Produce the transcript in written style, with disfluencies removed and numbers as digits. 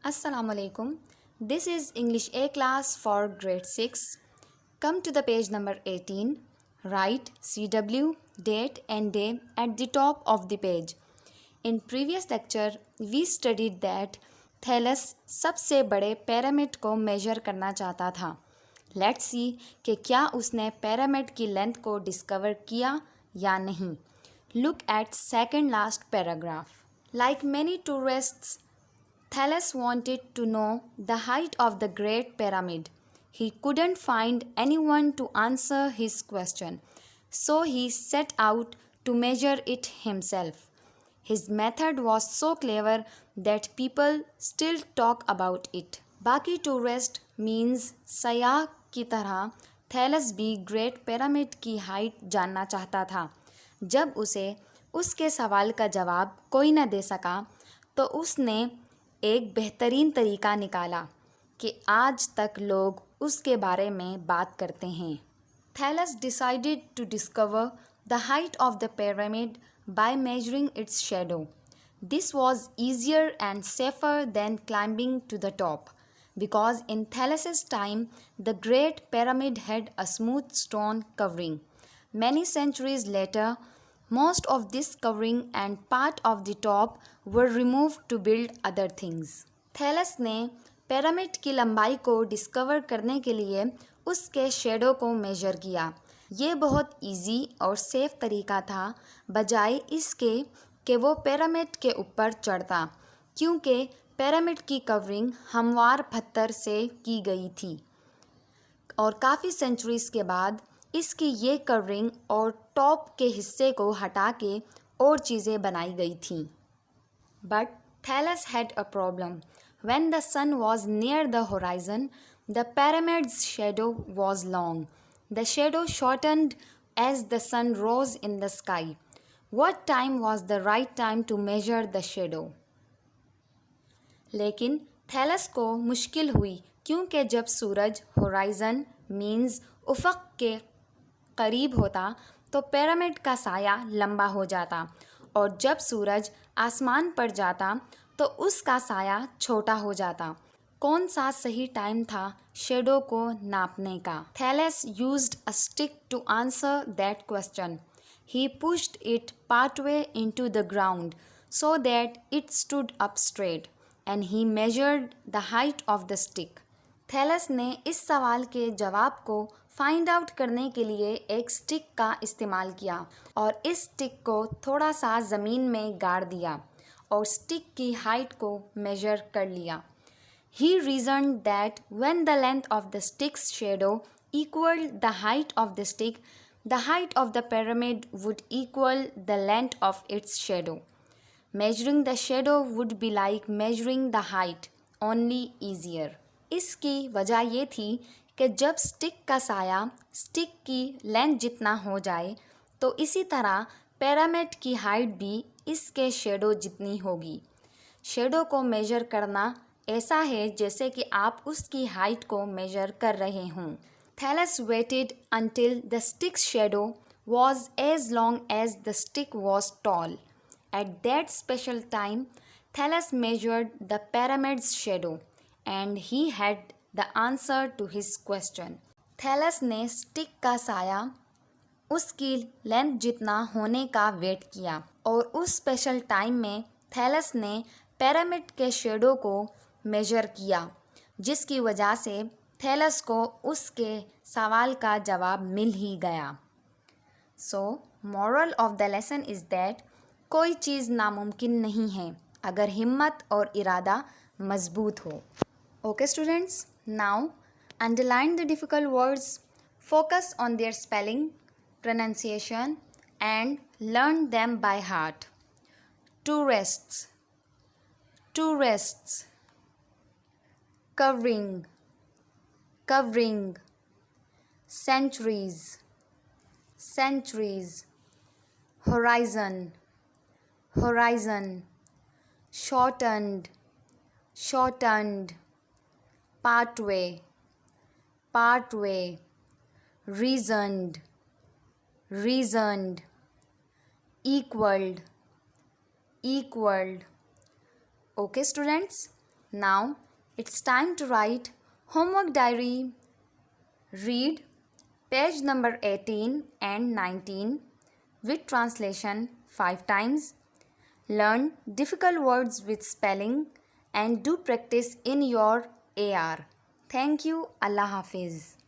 Assalamualaikum. This is English A class for grade 6. Come to the page number 18. Write CW, date and day at the top of the page. In previous lecture, we studied that Thales सबसे बड़े pyramid को major करना चाहता था. Let's see कि क्या उसने pyramid की लेंथ को डिस्कवर किया या नहीं. Look at second last paragraph. Like many tourists, Thales wanted to know the height of the Great Pyramid. He couldn't find anyone to answer his question, so he set out to measure it himself. His method was so clever that people still talk about it. बाकी tourist means सयाह की तरह thallus भी great pyramid की height जानना चाहता था. जब उसे उसके सवाल का जवाब कोई न दे सका तो उसने एक बेहतरीन तरीका निकाला कि आज तक लोग उसके बारे में बात करते हैं. Thales decided to discover the height of the pyramid by measuring its shadow. This was easier and safer than climbing to the top, because in Thalas's time the Great Pyramid had a smooth stone covering. Many centuries later, most of this covering and part of the top were removed to build other things. Thales ने pyramid की लंबाई को discover करने के लिए उसके shadow को major किया. ये बहुत इजी और सेफ तरीका था बजाय इसके कि वो पिरामिड के ऊपर चढ़ता, क्योंकि पिरामिड की कवरिंग हमवार पत्थर से की गई थी और काफ़ी सेंचुरीज़ के बाद इसकी ये कवरिंग और टॉप के हिस्से को हटा के और चीज़ें बनाई गई थीं. But Thales had a problem. When the sun was near the horizon, the pyramid's shadow was long. The shadow shortened as the sun rose in the sky. What time was the right time to measure the shadow? लेकिन thallus को मुश्किल हुई क्योंकि जब सूरज horizon means उफ़क़ के करीब होता तो पिरामिड का साया लंबा हो जाता और जब सूरज आसमान पर जाता तो उसका साया छोटा हो जाता. कौन सा सही टाइम था शेडो को नापने का? Thales used a stick to answer that question. He pushed it partway into the ground so that it stood up straight, and he measured the height of the stick. Thales ने इस सवाल के जवाब को find out करने के लिए एक स्टिक का इस्तेमाल किया और इस स्टिक को थोड़ा सा ज़मीन में गाड़ दिया और स्टिक की हाइट को मेजर कर लिया. He reasoned that when the length of the stick's shadow equaled the height of the stick, the height of the pyramid would equal the length of its shadow. Measuring the shadow would be like measuring the height, only easier. इसकी वजह ये थी कि जब stick का साया stick की length जितना हो जाए तो इसी तरह पिरामिड की हाइट भी इसके शेडो जितनी होगी. शेडो को मेजर करना ऐसा है जैसे कि आप उसकी हाइट को मेजर कर रहे हों. Thales waited until the stick's shadow was as long as the stick was tall. At that special time, Thales measured the pyramid's shadow, and he had the answer to his question. Thales ने stick का साया उसकी length जितना होने का wait किया और उस स्पेशल टाइम में थैलस ने पिरामिड के शेडो को मेजर किया, जिसकी वजह से थैलस को उसके सवाल का जवाब मिल ही गया. So moral of the lesson is that कोई चीज़ नामुमकिन नहीं है अगर हिम्मत और इरादा मजबूत हो. Okay students, now underline the difficult words, focus on their spelling, pronunciation and learn them by heart. Tourists, tourists. Covering, covering. Centuries, centuries. Horizon, horizon. Shortened, shortened. Pathway, pathway. Reasoned, reasoned. Equaled, equaled. Okay students, Now it's time to write homework diary. Read page number 18 and 19 with translation 5 times. Learn difficult words with spelling and do practice in your AR. Thank you. Allah Hafiz.